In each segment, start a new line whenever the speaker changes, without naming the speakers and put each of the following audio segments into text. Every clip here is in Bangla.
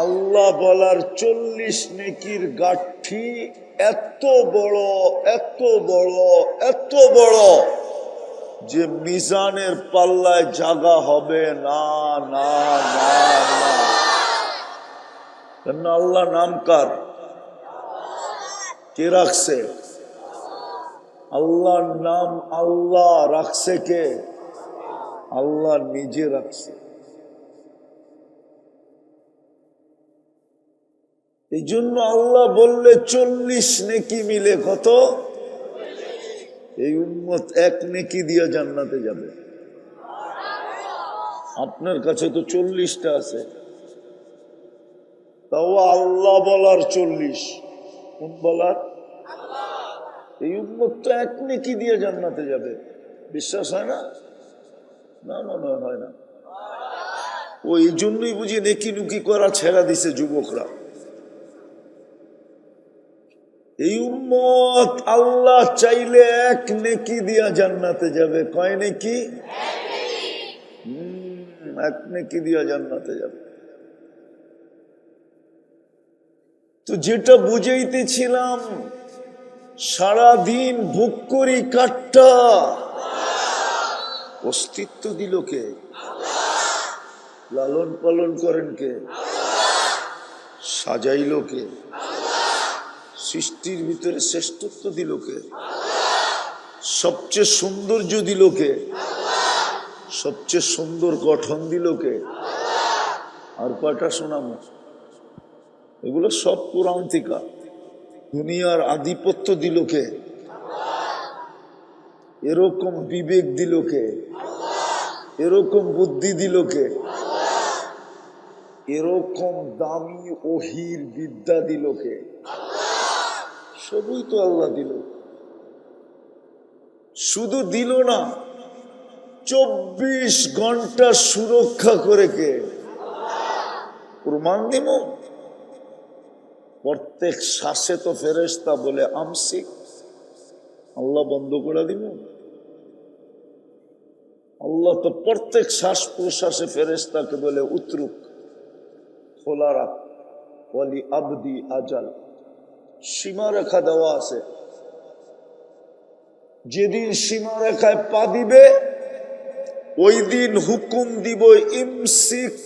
আল্লাহ বলার 40 নেকির গাঠি এত বড়, এত বড়, এত বড় যে মিজানের পাল্লায় জায়গা হবে না, না, না, না। কেন? আল্লাহ নাম কার? কে রাখছে? আল্লাহর নাম আল্লাহ রাখছে কে? আল্লাহ নিজে রাখছে। এই জন্য আল্লাহ বললে 40 নেকি মিলে কত? এই উম্মত এক নেকি দিয়ে জান্নাতে যাবে। আপনার কাছে তো 40টা আছে, তাও আল্লাহ বলার 40। কোন বলার? এই উম্মত তো এক নেকি দিয়ে জান্নাতে যাবে। বিশ্বাস হয় না? না, না, না, হয় না। ওই জন্যই বুঝি নেকি নুকি করা ছেড়া দিছে যুবকরা। এই উম্মত আল্লাহ চাইলে এক নেকি দিয়া জান্নাতে যাবে। কয় নেকি? এক নেকি দিয়া জান্নাতে যাবে। তো যেটা বুঝাইতেছিলাম, সারাদিন ভোগ করি কাঠটা, অস্তিত্ব দিল কে? লালন পালন করেন কে? সাজাইল কে? সৃষ্টির ভিতরে শ্রেষ্ঠত্ব দিল কে? সবচেয়ে সৌন্দর্য দিল কে? সবচেয়ে সুন্দর গঠন দিল কে? আর কয়টা শোনাবো? এগুলো সব কোরআন থেকে। দুনিয়ার আধিপত্য দিল কে? এরকম বিবেক দিল কে? এরকম বুদ্ধি দিল কে? এরকম দামি ওহির বিদ্যা দিল কে? সবই তো আল্লাহ দিল। শুধু দিল না, 24 ঘন্টা সুরক্ষা করে কে? প্রমাণ দিব। প্রত্যেক শ্বাসে তো ফেরেশতা বলে আমসিক, আল্লাহ বন্ধ করে দিব। আল্লাহ তো প্রত্যেক শ্বাস প্রশ্বাসে ফেরেশতাকে বলে উতরুক, খোলা রাখ, ওয়ালি আবদি আজাল। সীমারেখা দেওয়া আছে। যেদিন সীমারেখায় পা দিবে ওই দিন হুকুম দিব ইমসিক,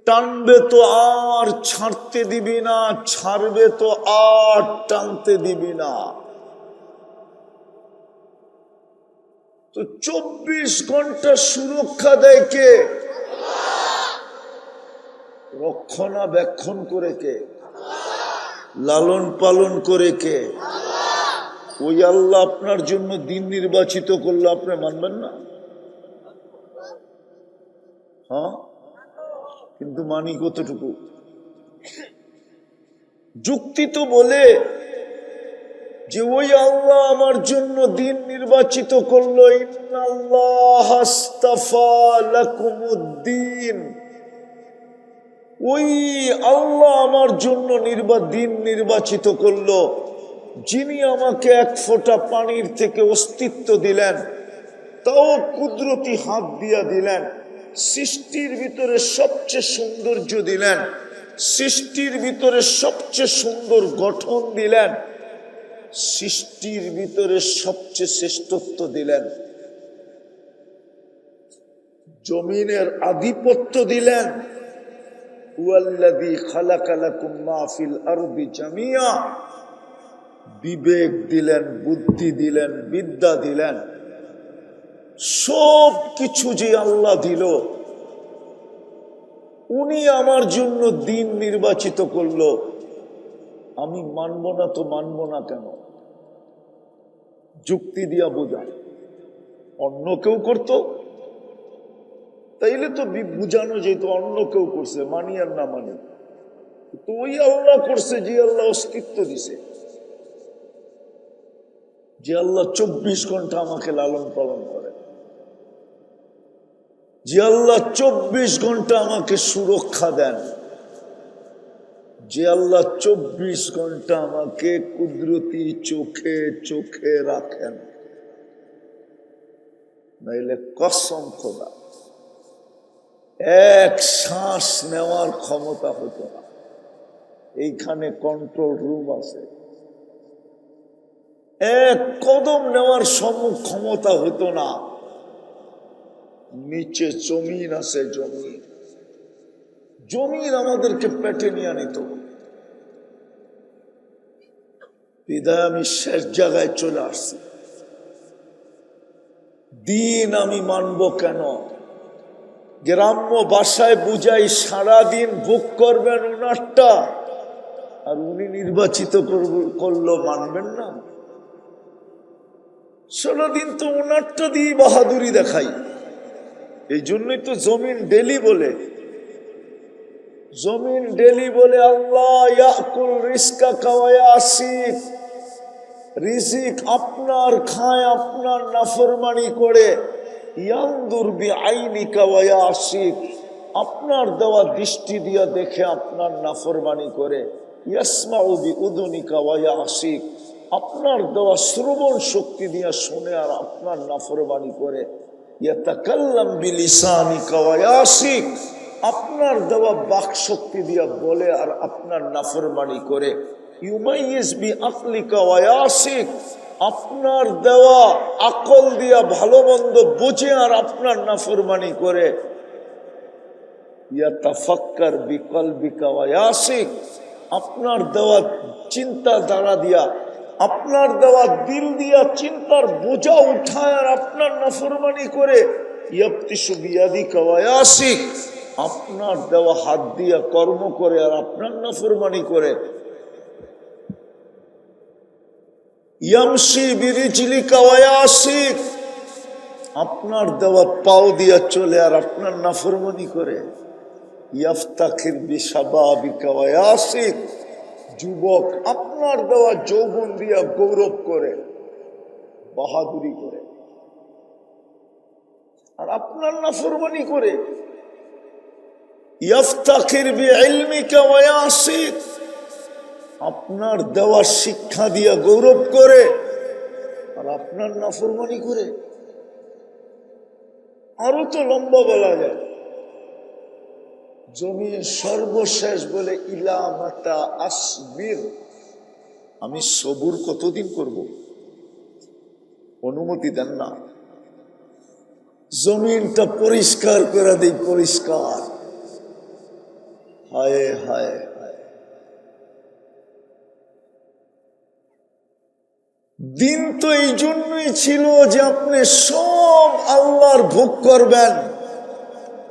টানবে তো আর ছাড়তে দিবি না, ছাড়বে তো আর টানতে দিবি না। তো 24 ঘন্টা সুরক্ষা দেয় কে? রক্ষণাবেক্ষণ করে কে? লালন পালন করে কে? ওই আল্লাহ আপনার জন্য দিন নির্বাচিত করলে আপনি মানবেন না? হ্যাঁ, কিন্তু মানি কতটুকু? যুক্তি তো বলে যে ওই আল্লাহ আমার জন্য দিন নির্বাচিত করলো, ইন্নাল্লাহ আস্তাফা লাকুমুদ্দিন। ওই আল্লাহ আমার জন্য দিন নির্বাচিত করলো, যিনি আমাকে এক ফোঁটা পানির থেকে অস্তিত্ব দিলেন, তাও কুদরতি হাত দিয়া দিলেন। সৃষ্টির ভিতরে সবচেয়ে সৌন্দর্য দিলেন, সৃষ্টির ভিতরে সবচেয়ে সুন্দর গঠন দিলেন, সৃষ্টির ভিতরে সবচেয়ে শ্রেষ্ঠত্ব দিলেন, জমিনের আধিপত্য দিলেন। ওয়াল্লাযী খালাকা লাকুম মা ফিল আরদি জামিয়া। বিবেক দিলেন, বুদ্ধি দিলেন, বিদ্যা দিলেন, সব কিছু যে আল্লাহ দিল, উনি আমার জন্য দিন নির্বাচিত করলো। আমি মানব না তো মানব না কেন? যুক্তি দিয়া বোঝায়। অন্য কেউ করতো তাইলে তো বুঝানো যেত অন্য কেউ করছে, মানি আর না মানি। তো ওই আল্লাহ করছে যে আল্লাহ অস্তিত্ব দিছে, যে আল্লাহ 24 ঘন্টা আমাকে লালন পালন করে, যে আল্লাহ 24 ঘন্টা আমাকে সুরক্ষা দেন, যে আল্লাহ 24 ঘন্টা আমাকে কুদরতি চোখে চোখে রাখেন। নাইলে কসম খোদা এক শ্বাস নেওয়ার ক্ষমতা হতো না। এইখানে কন্ট্রোল রুম আছে, এক কদম নেওয়ার ক্ষমতা হতো না। নিচে জমিন আছে, জমিন, জমিন আমাদেরকে পেটে নিয়ে নিত। বিদায় আমি শেষ জায়গায় চলে আসছি। দিন আমি মানব কেন? গ্রাম্য ভাষায় বুঝাই, সারাদিন ভোগ করবেন ওনারটা, আর উনি নির্বাচিত করলো মানবেন না। সারাদিন তো ওনারটা দিয়ে বাহাদুরি দেখাই। এই জন্যই তো জমিন ডেলি বলে, জমিন ডেলি বলে আল্লাহ ইয়াকুল রিজকা ওয়া ইয়াসিক, রিজিক আপনার খায়, আপনার নাফরমানি করে। ইয়ানদুর বিআইনিকা ওয়া ইয়াসিক, আপনার দেওয়া দৃষ্টি দিয়া দেখে আপনার নাফরমানি করে। ইয়াসমাউ বিউদুনিকা ওয়া ইয়াসিক, আপনার দেওয়া শ্রবণ শক্তি দিয়া শুনে আর আপনার নাফরমানি করে। ইয়াতাকাল্লাম বিলিসানিকা ওয়া ইয়াসিক, আপনার দেওয়া বাক শক্তি দিয়া বলে আর আপনার নাফরমানি করে। ইউমাইয়িজ বিআকলিকা ওয়া ইয়াসিক, আপনার দেওয়া আকল দিয়া ভালো মন্দ বুঝে আর আপনার নাফরমানি করে। ইয়াতাফাক্কার বিকলবিকা ওয়া ইয়াসিক, আপনার দেওয়া চিন্তা দ্বারা দিয়া, আপনার দেওয়া দিল দিয়া চিন্তার বোঝা উঠায় আর আপনার নাফরমানি করে। ইয়াবতিশু বিয়াদিকা ওয়া ইয়াসিক, আপনার দেওয়া হাত দিয়া কর্ম করে আর আপনার নাফরমানি করে। ইয়ামশি বিরিজলিকা ওয়া ইয়াসিক, আপনার দেওয়া পাও দিয়া চলে আর আপনার নাফরমানি করে। ইয়াফতাখির বিশাবাবিকা ওয়া ইয়াসিক, যুবক আপনার দেওয়া যৌবন দিয়া গৌরব করে, বাহাদুরি করে, আর আপনার নাফরমানি করে। ইয়াফতাখির বিইলমিকা ওয়া ইয়াসিক, আপনার দেওয়া শিক্ষা দিয়া গৌরব করে আর আপনার নাফরমানি করে। আরো তো লম্বা বলা যায়। জমি সর্বশেষ বলে ইলা মাতা আসবির, আমি সবুর কতদিন করব? অনুমতি দেন না। জমিনটা পরিষ্কার করে দেই, পরিষ্কার। হায় হায় হায়, দিন তো এই জন্যই ছিল যে আপনি সব আল্লাহর ভোগ করবেন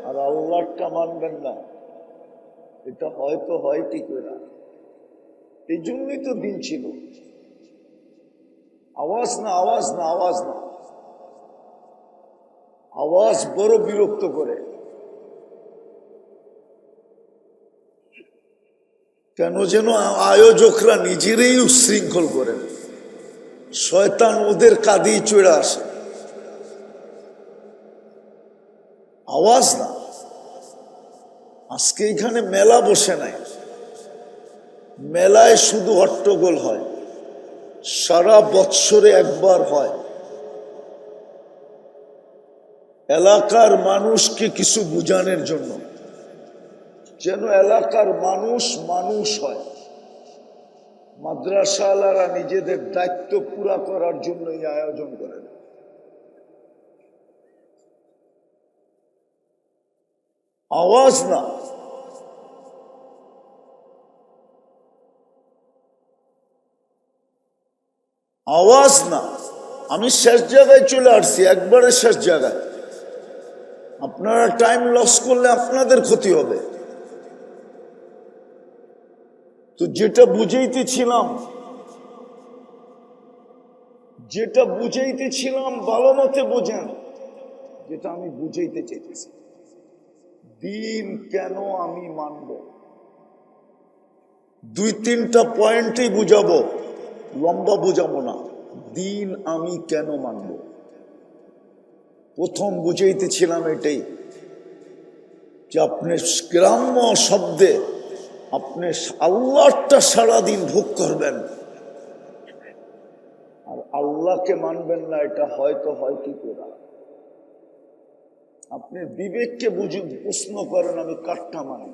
আর আল্লাহটা মানবেন না। এটা হয়তো হয় কি করে, এই জন্যই তো দিন ছিল। আওয়াজ না, আওয়াজ না, আওয়াজ না, আওয়াজ বড় বিরক্ত করে। কেন যেন আয়োজকরা নিজেরাই উচ্ছৃঙ্খল করেন, শয়তান ওদের কাঁধেই চড়ে আসে। আওয়াজ না। আজকে এখানে মেলা বসে নাই, মেলায় শুধু হট্টগোল হয়, সারা বৎসরে একবার হয়। এলাকার মানুষকে কিছু বুঝানোর জন্য, যেন এলাকার মানুষ মানুষ হয়। মাদ্রাসাওয়ালারা নিজেদের দায়িত্ব পুরা করার জন্য এই আয়োজন করেন। আওয়াজ না। আওয়াজ না। আমি শেষ জায়গায় চলে আসছি, একবারে শেষ জায়গায়। আপনারা টাইম লস করলে আপনাদের ক্ষতি হবে। তো যেটা বুঝাইতেছিলাম ভালো মতে বোঝেন, যেটা আমি বুঝাইতে চাইতেছি। দিন কেন আমি মানব, দুই তিনটা পয়েন্টই বুঝাবো, লম্বা বুঝাবো না। দিন আমি কেন মানব, প্রথম বুঝাইতেছিলাম এটাই, যে আপনি গ্রাম্য শব্দে আপনি আল্লাহটা সারাদিন ভোগ করবেন আর আল্লাহকে মানবেন না। এটা হয়তো হয় কি করে? আপনি বিবেককে বুঝুন, প্রশ্ন করেন আমি কাঠটা মানি।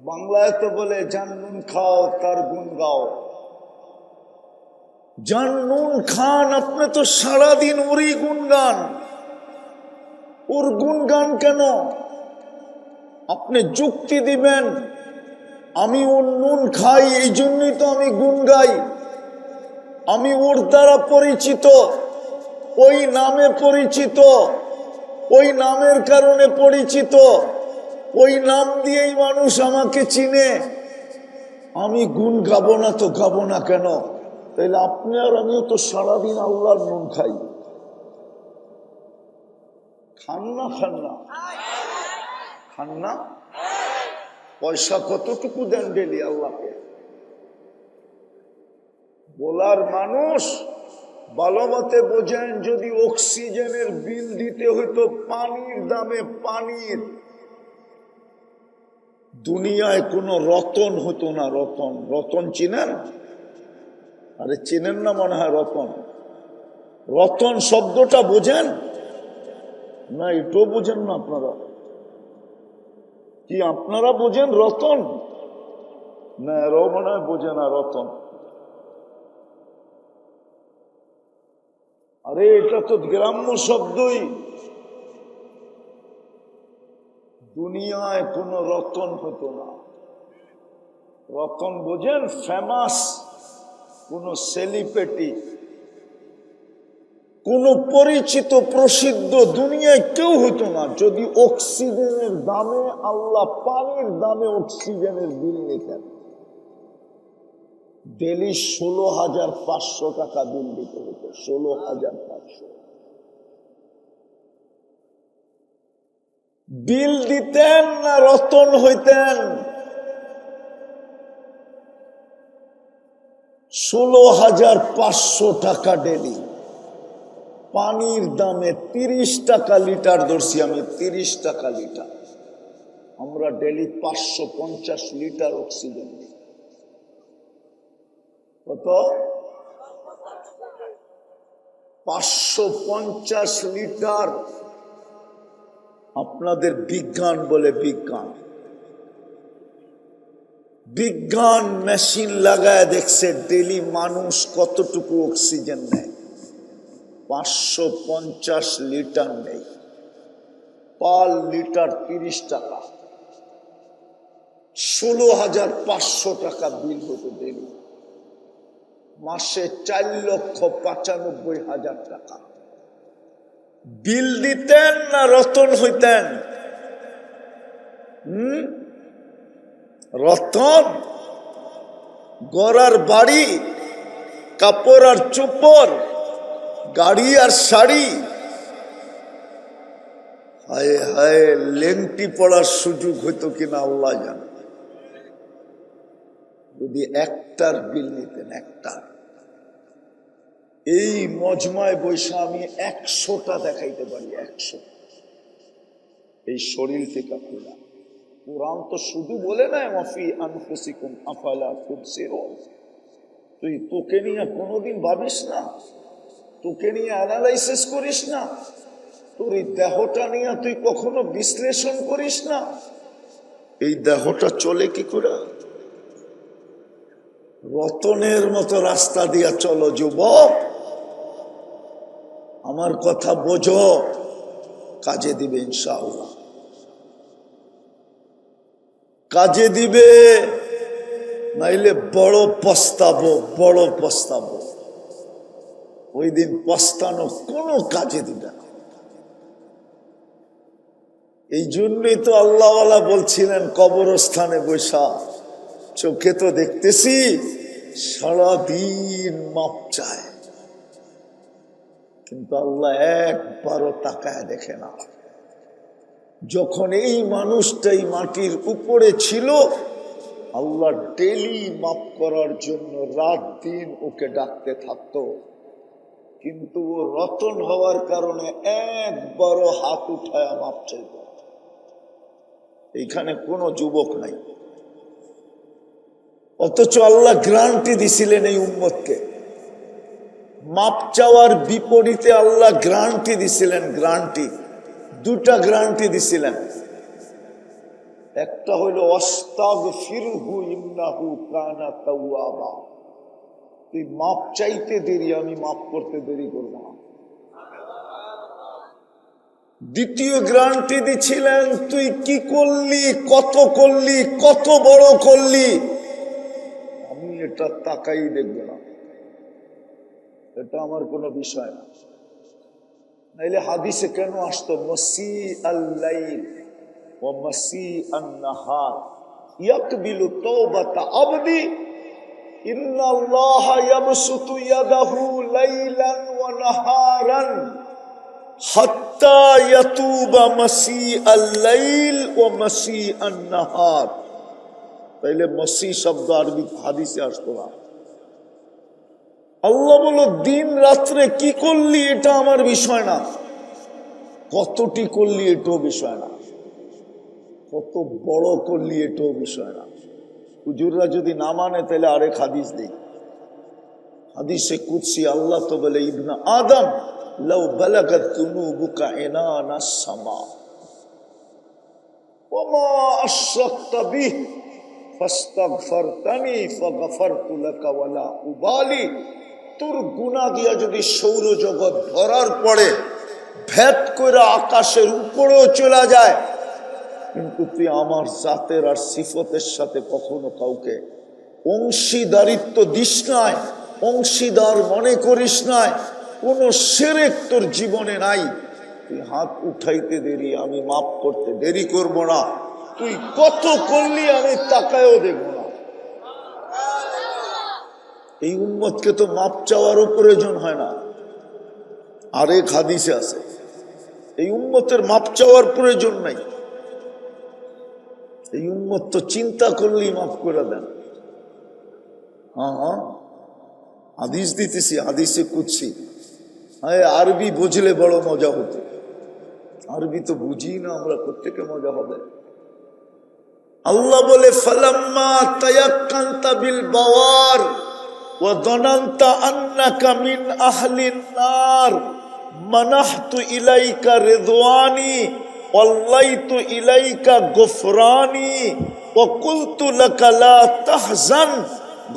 বাংলায় তো বলে যার নুন খাও তার গুণ গাও। যার নুন খান আপনি তো সারাদিন ওরই গুণগান। ওর গুণগান কেন? আপনি যুক্তি দিবেন আমি ওর নুন খাই এই জন্যই তো আমি গুণ গাই, আমি ওর দ্বারা পরিচিত, ওই নামে পরিচিত, ওই নামের কারণে পরিচিত, ওই নাম দিয়েই মানুষ আমাকে চিনে। আমি গুণ গাবো না তো গাবো না কেন? তাইলে আপনি আর আমিও তো সারাদিন আল্লাহর নুন খাই। খান না? খান না? খান না? পয়সা কতটুকু দেন ডেলি আল্লাহকে? বলার মানুষ ভালো মতে বোঝেন, যদি অক্সিজেনের বিল দিতে হইতো পানির দামে, পানির, দুনিয়ায় কোনো রতন হতো না। রতন, রতন চিনেন? আরে চিনেন না মনে হয় রতন। রতন শব্দটা বোঝেন না? এটাও বোঝেন না আপনারা? কি আপনারা বোঝেন রতন? না এরাও মনে হয় বোঝে না রতন। আরে এটা তো গ্রাম্য শব্দই। দুনিয়ায় কোনো রতন হতো না। রতন বোঝেন? ফেমাস কোনো সেলিব্রিটি, কোন পরিচিত প্রসিদ্ধ দুনিয়ায় কেউ হতো না যদি অক্সিজেনের দামে, আল্লাহ পানির দামে অক্সিজেনের বিল নিতেন। ডেলি 16,500 টাকা বিল দিতে হতো। 16,500 বিল দিতেন না রতন হইতেন? 16,500 টাকা ডেলি। পানির দামে 30 টাকা লিটার ধরছি আমি, 30 টাকা লিটার। আমরা ডেলি 550 লিটার অক্সিজেন নিই। কত? 550 লিটার। আপনাদের বিজ্ঞান বলে বিজ্ঞান, বিজ্ঞান মেশিন লাগায় দেখছে ডেলি মানুষ কতটুকু অক্সিজেন নেয়। 550 লিটার নেই। পার লিটার 30 টাকা। 16,500 টাকা বিল হতো ডেলি। মাসে 4,95,000 টাকা বিল দিতেন না রতন হইতেন? রতন? গড়ার বাড়ি, কাপড় আর চোপড়, গাড়ি আর শাড়ি। হায় হায়, লেংটি পড়ার সুযোগ হইতো কিনা আল্লাহ জানে। যদি একটার বিল নিতেন, একটার। এই মজমায় বৈশা আমি 100টা দেখাইতে পারি, 100। এই শরীর থেকে খোলা। কোরআন তো শুধু বলে না মাফি আনফুসিকুম আফালা তুবসিরুন। তুই তোকে নিয়ে কোনোদিন ভাবিস না? তোকে নিয়ে অ্যানালাইসিস করিস না? তোর এই দেহটা নিয়ে তুই কখনো বিশ্লেষণ করিস না? এই দেহটা চলে কি করে? রতনের মতো রাস্তা দিয়া চলো যুবক, আমার কথা বোঝো, কাজে দিবে ইনশাআল্লাহ, কাজে দিবে। নাইলে বড় পস্তাবো, বড় পস্তাবো। ওই দিন পস্তানো কোনো কাজে দিবে না। এই জন্যই তো আল্লাহওয়ালা বলছিলেন কবরস্থানে বৈশা, চোখে তো দেখতেছি সারাদিন মাপ চায়, কিন্তু আল্লাহ একবারও তাকায় দেখে না। যখন এই মানুষটাই মাটির উপরে ছিল, আল্লাহ ডেলি মাপ করার জন্য রাত দিন ওকে ডাকতে থাকতো, কিন্তু ও রতন হওয়ার কারণে একবারও হাত উঠায় মাপ চাইত। এইখানে কোনো যুবক নাই, অথচ আল্লাহ গ্যারান্টি দিছিলেন এই উম্মতকে। মাপ চাওয়ার বিপরীতে আল্লাহ গ্যারান্টি দিছিলেন, গ্যারান্টি। দুটা গ্যারান্টি দিছিলেন। একটা হইল আস্তাগফিরহু ইন্নাহু কানা তাওয়াবা, তুই মাপ চাইতে দেরি, আমি মাপ করতে দেরি করব না। দ্বিতীয় গ্যারান্টি দিছিলেন, তুই কি করলি, কত বড় করলি, আমি এটা তাকাই দেখব না, এটা আমার কোনো বিষয় না। নাইলে হাদিসে কেন আসতো মসি আল-লাইল ওয়া মসি আন-নাহার ইয়াকবিলু তাওবাতা আবদি ইন্নাল্লাহা ইয়াবসুতু ইয়াদাহু লাইলান ওয়া নাহারান হাত্তা ইয়াতুবা মসি আল-লাইল ওয়া মসি আন-নাহার। তাইলে মসি শব্দ আরবি হাদিসে আসতো না। আল্লাহ বলো দিন রাত্রে কি করলি এটা আমার বিষয় না, কতটি করলি এটাও বিষয় না, কত বড় করলি এটাও বিষয় না। হুজুররা যদি না মানে তাহলে আরেক হাদিস দেই। হাদিসে কুদসি আল্লাহ তো বলে, ইবনা আদম লাউ বালাগাত যুনুবুকা ইনানাস সামা ওয়া মা আশরাকতা বিহি ফাস্তাগফারতানি ফাগফারতু লাকা ওয়ালা উবালি। তোর গুনাহ দিয়া যদি সৌরজগৎ ভরার পরে ভেদ করে আকাশের উপরেও চলে যায়, কিন্তু তুই আমার জাতের আর সিফতের সাথে কখনো কাউকে অংশীদারিত্ব দিস নাই, অংশীদার মনে করিস নাই, কোন শিরক তোর জীবনে নাই, তুই হাত উঠাইতে দেরি, আমি মাফ করতে দেরি করব না। তুই কত করলি আমি তাকায়ও দেখব না। এই উম্মতকে তো মাপ চাওয়ারও প্রয়োজন হয় না। আরেক হাদিসে আছে এই উম্মতের মাপ চাওয়ার প্রয়োজন নাই, এই উম্মত তো চিন্তা করলেই মাফ করে দেন। হ্যাঁ, হাদিস দিতেছি, হাদিসে কুদসি। হ্যাঁ, আরবি বুঝলে বড় মজা হতো, আরবি তো বুঝি না আমরা, প্রত্যেকে মজা হবে। আল্লাহ বলে ফালাম্মা তায়াক্কানতা বিল বাওয়ার ওয়া যানানতা আন্নাকা মিন আহলিন নার মানাহতু ইলাইকা রিদওয়ানি ওয়াল্লাইতু ইলাইকা গফরানি ওয়া কুলতু লাকা লা তাহজান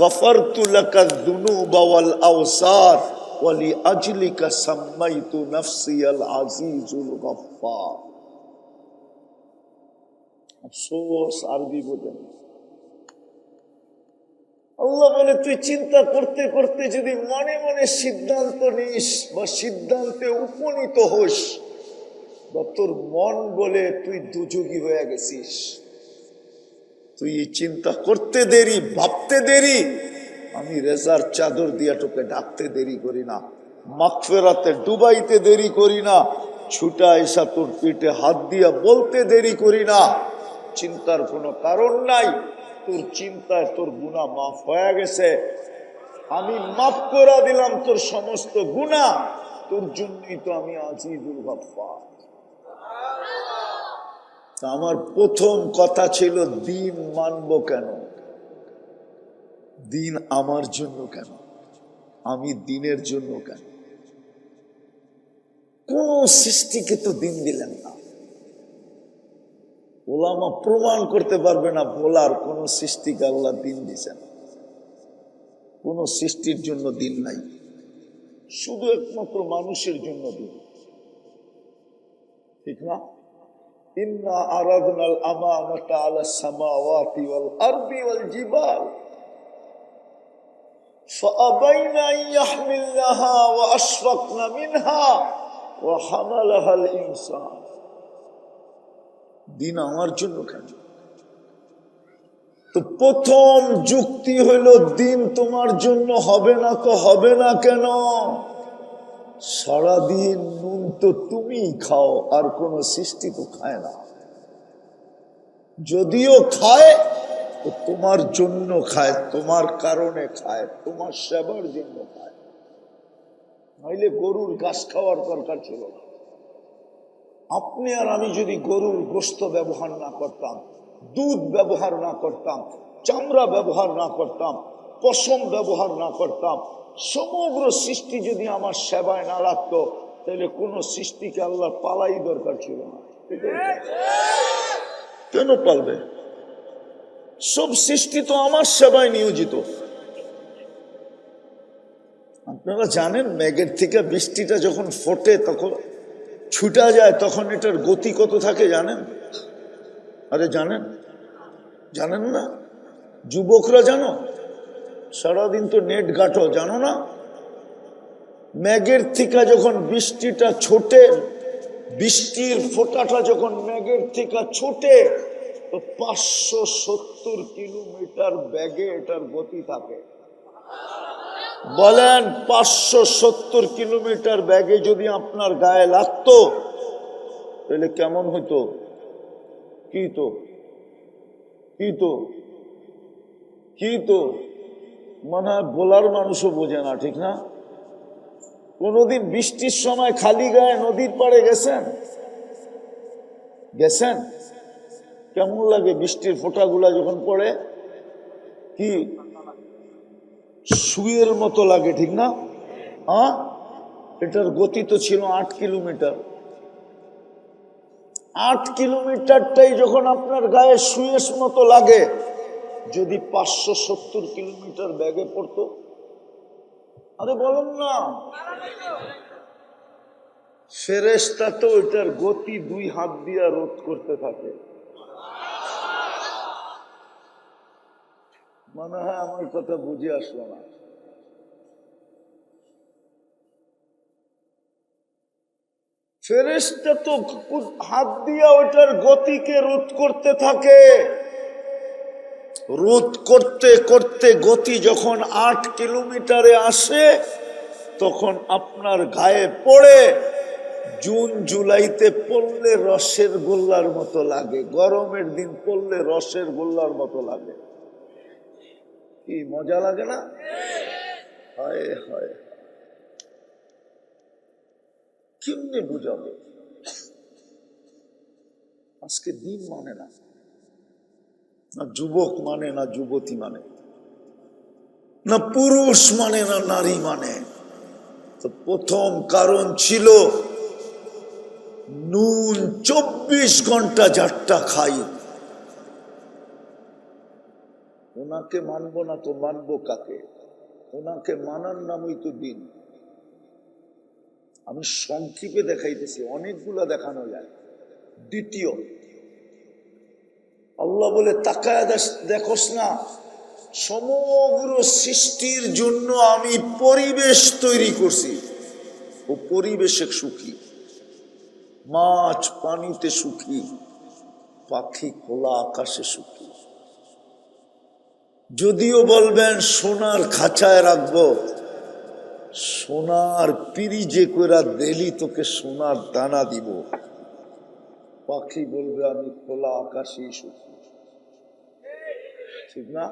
গফারতু লাকা যুনুবা ওয়াল আওসার ওয়া লিআজলিকা সাম্মাইতু নাফসি আল আজিজুল গফফার। আফসোস আরবি বোঝেন। আল্লাহ বলে তুই চিন্তা করতে করতে যদি মনে মনে সিদ্ধান্ত নিস বা সিদ্ধান্তে উপনীত হোস, বা তোর মন বলে তুই দুযোগী হয়ে গেছিস, তুই চিন্তা করতে দেরি, ভাবতে দেরি, আমি রেজার চাদর দিয়া তোকে ডাকতে দেরি করি না, মাগফিরাতে ডুবাইতে দেরি করি না, ছুটা এসা তোর পিঠে হাত দিয়া বলতে দেরি করি না। চিন্তার কোনো কারণ নাই, তোর চিন্তায় তোর গুনাহ মাফ হয়ে গেছে, আমি মাফ করে দিলাম তোর সমস্ত গুনাহ, তোর জন্যই তো আমি আজিজুল গফফার। আমার প্রথম কথা ছিল দিন মানবো কেন, দিন আমার জন্য কেন, আমি দিনের জন্য কেন। কোন সৃষ্টিকে তো দিন দিলেন না, ওলামা প্রমাণ করতে পারবে না বলার কোন সৃষ্টিকে আল্লাহ দিন দিয়েছেন। কোন সৃষ্টির জন্য দিন নাই, শুধু একমাত্র মানুষের জন্য দিন, ঠিক না? ইন্না আরাদনাল আমানাতা আলাস সামাওয়াতি ওয়াল আরদি ওয়াল জিবাল ফাআবাইনা আন ইয়াহমিলনাহা ওয়া আশফাকনা মিনহা ওয়া হামালাহাল ইনসান। দিন আমার জন্য কেন? তো প্রথম যুক্তি হইল দিন তোমার জন্য হবে না, তো হবে না কেন? সারাদিন নুন তো তুমি খাও, আর কোন সৃষ্টি তো খায় না, যদিও খায় তো তোমার জন্য খায়, তোমার কারণে খায়, তোমার সেবার জন্য খায়, নইলে গরুর ঘাস খাওয়ার দরকার ছিল না। আপনি আর আমি যদি গরুর গোশত ব্যবহার না করতাম, দুধ ব্যবহার না করতাম, চামড়া ব্যবহার না করতাম, পশম ব্যবহার না করতাম, সমগ্র সৃষ্টি যদি আমার সেবায় না লাগতো, তাহলে কোন সৃষ্টিকে আল্লাহর পালাই দরকার ছিল না। কেন পালবে? সব সৃষ্টি তো আমার সেবায় নিয়োজিত। আপনারা জানেন মেঘের থেকে বৃষ্টিটা যখন ফোটে তখন ছুটা যায়, তখন এটার গতি কত থাকে জানেন? আরে জানেন? জানেন না? যুবকরা জানো? সারাদিন তো নেট ঘাটো, জানো না? মেঘের থেকে যখন বৃষ্টিটা ছোটে, বৃষ্টির ফোঁটাটা যখন মেঘের থেকে ছোটে, তো 570 কিলোমিটার বেগে এটার গতি থাকে। বলেন 570 কিলোমিটার বেগে যদি আপনার গায়ে লাগতো তাহলে কেমন হতো? কি তো কি তো কি তো মনে হয় বলার মানুষও বোঝে না, ঠিক না? কোনদিন বৃষ্টির সময় খালি গায়ে নদীর পাড়ে গেছেন? গেছেন? কেমন লাগে বৃষ্টির ফোঁটাগুলা যখন পড়ে? কি সুইয়ের মতো লাগে, ঠিক না? হ্যাঁ, এটার গতি তো ছিল 8 কিলোমিটার। 8 কিলোমিটারটাই যখন আপনার গায়ে সুইয়ের মতো লাগে, যদি 570 কিলোমিটার বেগে পড়তো, আরে বলেন না, ফেরেশতা তো এটার গতি 2 হাত দিয়া রোধ করতে থাকে। মনে হয় আমার কথা বুঝে আসলো না। ফেরেশতা তো হাত দিয়া ওটার গতিকে রোধ করতে থাকে। রোধ করতে করতে গতি যখন 8 কিলোমিটারে আসে, তখন আপনার গায়ে পড়ে জুন জুলাইতে পড়লে রসের গোল্লার মতো লাগে, গরমের দিন পড়লে রসের গোল্লার মতো লাগে। কি মজা লাগে না? হায় হায়, কেমনে বুঝাবো? আজকে দিন মানে না, না যুবক মানে, না যুবতী মানে, না পুরুষ মানে, না নারী মানে। তো প্রথম কারণ ছিল নুন 24 ঘন্টা যারটা খাই, ওনাকে মানবো না তো মানবো কাকে? ওনাকে মানার নামই তো দিন। আমি সংক্ষেপে দেখাইতেছি, অনেকগুলা দেখানো যায়। দ্বিতীয়, আল্লাহ বলে তাকায় দেখোস না, সমগ্র সৃষ্টির জন্য আমি পরিবেশ তৈরি করছি, ও পরিবেশে সুখী। মাছ পানিতে সুখী, পাখি খোলা আকাশে সুখী। যদিও বলবেন সোনার খাঁচায় রাখবো, সোনার পিরিজে কইরা দেলি তোকে সোনার দানা দিব, পাখি বলবে আমি খোলা আকাশেই সুখী, ঠিক না?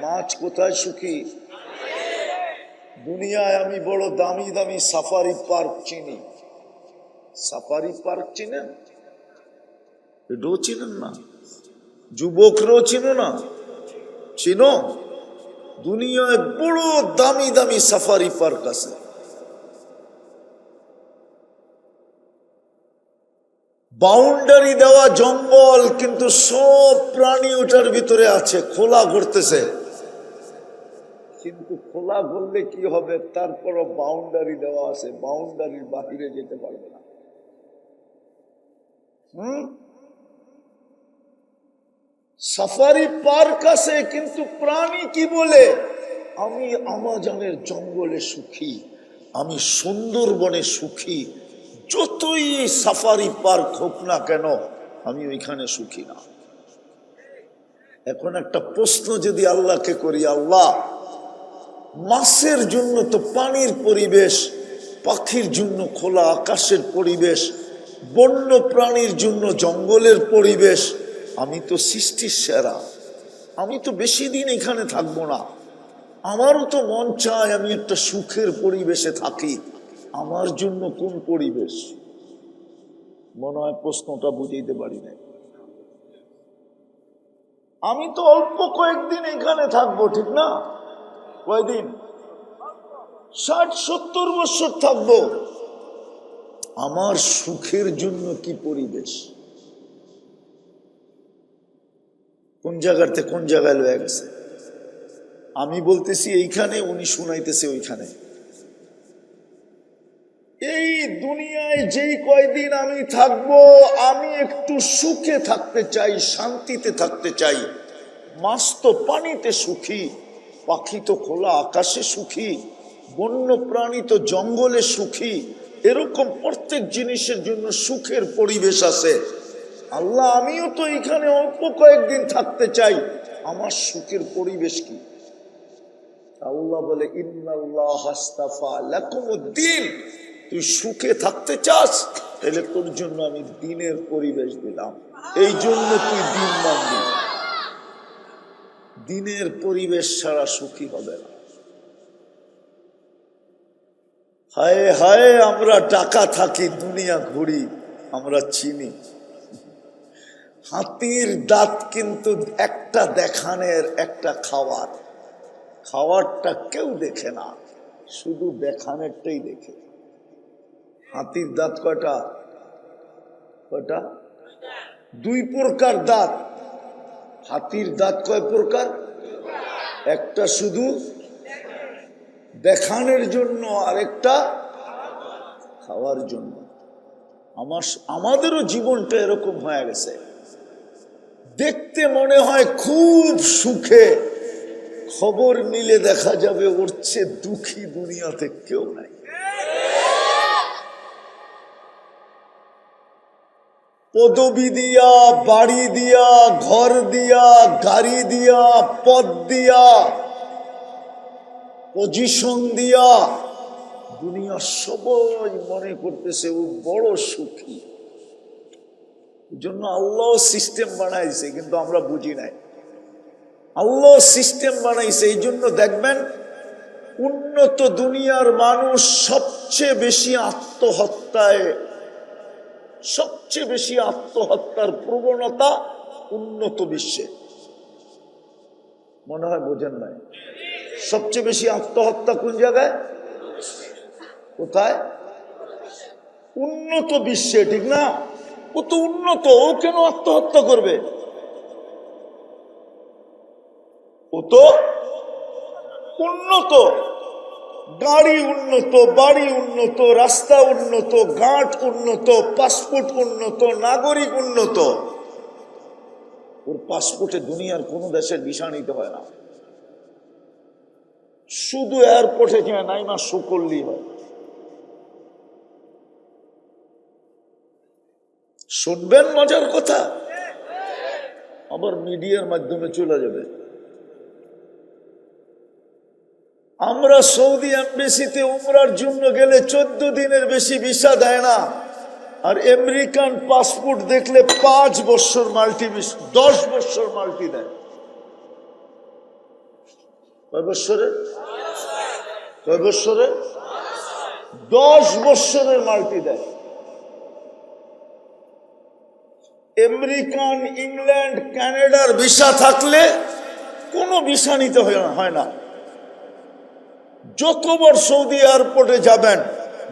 মাছ কোথায় সুখী? দুনিয়ায় আমি বড় দামি দামি সাফারি পার্ক চিনি। সাফারি পার্ক চিনেন? এটাও চিনেন না? যুবকরাও চিনো না? চিনো? দুনিয়ায় বড় দামি দামি সাফারি পার্ক আছে। বাউন্ডারি দেওয়া জঙ্গল, কিন্তু সব প্রাণী ওটার ভিতরে আছে, খোলা ঘুরতেছে। কিন্তু খোলা ঘুরলে কি হবে? তারপরও বাউন্ডারি দেওয়া আছে, বাউন্ডারির বাহিরে যেতে পারবে না। সাফারি পার্ক আছে, কিন্তু প্রাণী কি বলে? আমি আমাজনের জঙ্গলে সুখী, আমি সুন্দরবনে সুখী, যতই সাফারি পার্ক হোক না কেন আমি ওইখানে সুখী না। এখন একটা প্রশ্ন যদি আল্লাহকে করি, আল্লাহ মাছের জন্য তো পানির পরিবেশ, পাখির জন্য খোলা আকাশের পরিবেশ, বন্য প্রাণীর জন্য জঙ্গলের পরিবেশ, আমি তো সৃষ্টির সেরা, আমি তো বেশি দিন এখানে থাকবো না, আমারও তো মন চায় আমি একটা সুখের পরিবেশে থাকি, আমার জন্য কোন পরিবেশ? মনে হয় প্রশ্নটা বুঝাইতে পারি না। আমি তো অল্প কয়েকদিন এখানে থাকবো, ঠিক না? কয়দিন? 60-70 বছর থাকবো। আমার সুখের জন্য কি পরিবেশ, কোন জায়গাতে কোন জায়গায় লয়ে গেছে। আমি বলতেছি এইখানে, উনি শুনাইতেছে ওইখানে। এই দুনিয়ায় যেই কয়দিন আমি থাকবো, আমি একটু সুখে থাকতে চাই, শান্তিতে থাকতে চাই। মাছ তো পানিতে সুখী, পাখি তো খোলা আকাশে সুখী, বন্য প্রাণী তো জঙ্গলে সুখী। এরকম প্রত্যেক জিনিসের জন্য সুখের পরিবেশ আছে। আল্লাহ, আমিও তো এখানে অল্প কয়েকদিন থাকতে চাই, আমার সুখের পরিবেশ কি? আল্লাহ বলে, ইন্নাল্লাহ আস্তাফা লাকুমুদ্দিন, তুই সুখে থাকতে চাস, তাহলে তোর জন্য আমি দিনের পরিবেশ দিলাম, এই জন্য তুই দিন মানবি। দিনের পরিবেশ ছাড়া সুখী হবে না। হায় হায়, আমরা টাকা থাকি, দুনিয়া ঘুরি, আমরা চিনি। হাতির দাঁত কিন্তু একটা দেখানের, একটা খাওয়ার। খাওয়ারটা কেউ দেখে না, শুধু দেখানেরটাই দেখে। হাতির দাঁত কয়টা? কয়টা? দুই প্রকার দাঁত। হাতির দাঁত কয় প্রকার? একটা শুধু দেখানোর জন্য, আর একটা খাওয়ার জন্য। আমাদেরও জীবনটা এরকম হয়ে গেছে। দেখতে মনে হয় খুব সুখে, খবর নিলে দেখা যাবে ওর চেয়ে দুঃখী দুনিয়াতে কেউ নাই। পদবি দিয়া, বাড়ি দিয়া, ঘর দিয়া, গাড়ি দিয়া, পদ দিয়া, পজিশন দিয়া, দুনিয়া সবাই মনে করতেছে ও বড় সুখী। জন্য আল্লাহ সিস্টেম বানাইছে, কিন্তু আমরা বুঝি নাই। আল্লাহ সিস্টেম বানাইছে, এই জন্য দেখবেন উন্নত দুনিয়ার মানুষ সবচেয়ে বেশি আত্মহত্যার প্রবণতা উন্নত বিশ্বে। মনে হয় বোঝেন নাই? সবচেয়ে বেশি আত্মহত্যা কোন জায়গায়? কোথায়? উন্নত বিশ্বে, ঠিক না? ও তো উন্নত, ও কেন আত্মহত্যা করবে? ও তো উন্নত, গাড়ি উন্নত, বাড়ি উন্নত, রাস্তা উন্নত, ঘাট উন্নত, পাসপোর্ট উন্নত, নাগরিক উন্নত। ওর পাসপোর্টে দুনিয়ার কোন দেশের ভিসা নিতে হয় না, শুধু এয়ারপোর্টে যায় নাইমা শো করলেই হয়। শুনবেন মজার কথা, আবার মিডিয়ার মাধ্যমে চলে যাবে। আমরা সৌদি এমবেসিতে উমরার জন্য গেলে 14 দিনের বেশি ভিসা দেয় না, আর আমেরিকান পাসপোর্ট দেখলে 5 বছর মাল্টি, 10 বছর মাল্টি দেয়। কয় বছরে? কয় বছরে? 10 বছরের মাল্টি দেয়। আমেরিকান, ইংল্যান্ড, কানাডার ভিসা থাকলে কোনো ভিসা নিতে হয় না। যতবার সৌদি এয়ারপোর্টে যাবেন,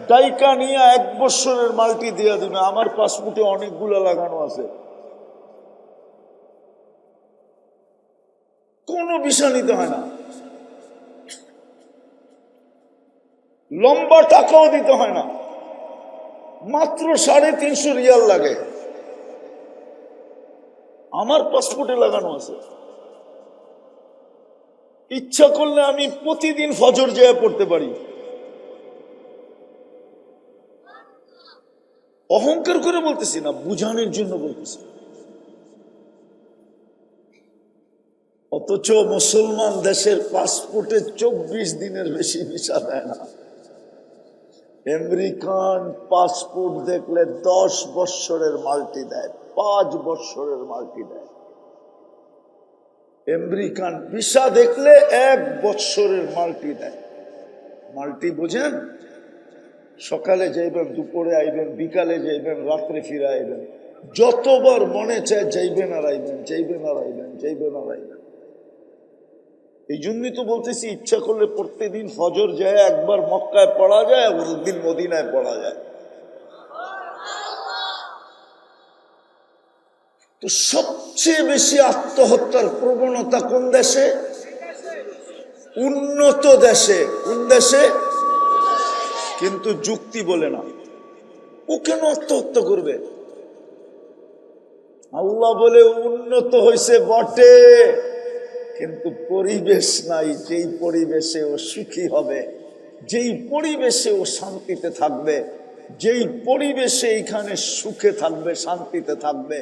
ডাইকা নিয়ে 1 বছরের মাল্টি দিয়ে দেবে। আমার পাসপোর্টে অনেকগুলো লাগানো আছে, কোনো ভিসা নিতে হয় না, লম্বা টাকাও দিতে হয় না, মাত্র 350 রিয়াল লাগে। আমার পাসপোর্টে লাগানো আছে। ইচ্ছা করলে আমি প্রতিদিন ফজর যেয়ে পড়তে পারি। অহংকার করে বলতেছি না, বুঝানোর জন্য বলতেছি। অথচ মুসলমান দেশের পাসপোর্টে 24 দিনের বেশি ভিসা দেয় না। আমেরিকান পাসপোর্ট দেখলে 10 বছরের মাল্টি দেয়, 5 বছরের মাল্টি দেয়। আমেরিকান ভিসা দেখলে 1 বছরের মাল্টি দেয়। মাল্টি বুঝেন? সকালে যাইবেন, দুপুরে আইবেন, বিকালে যাইবেন, রাত্রে ফিরে আইবেন, যতবার মনে চায় যাইবেন আর আইবেন, যাইবেন আর আইবেন, যাইবেন আর আইবেন। এই জন্যই তো বলতেছি, ইচ্ছা করলে প্রত্যেকদিন ফজর যায় একবার মক্কায় পড়া যায়, আর একদিন মদিনায় পড়া যায়। তো সবচেয়ে বেশি আত্মহত্যার প্রবণতা কোন দেশে? উন্নত দেশে। কোন দেশে? কিন্তু যুক্তি বলে না। ও কেন আত্মহত্যা করবে? আল্লাহ বলে উন্নত হয়েছে বটে, কিন্তু পরিবেশ নাই যেই পরিবেশে ও সুখী হবে, যেই পরিবেশে ও শান্তিতে থাকবে, যেই পরিবেশে এখানে সুখে থাকবে, শান্তিতে থাকবে,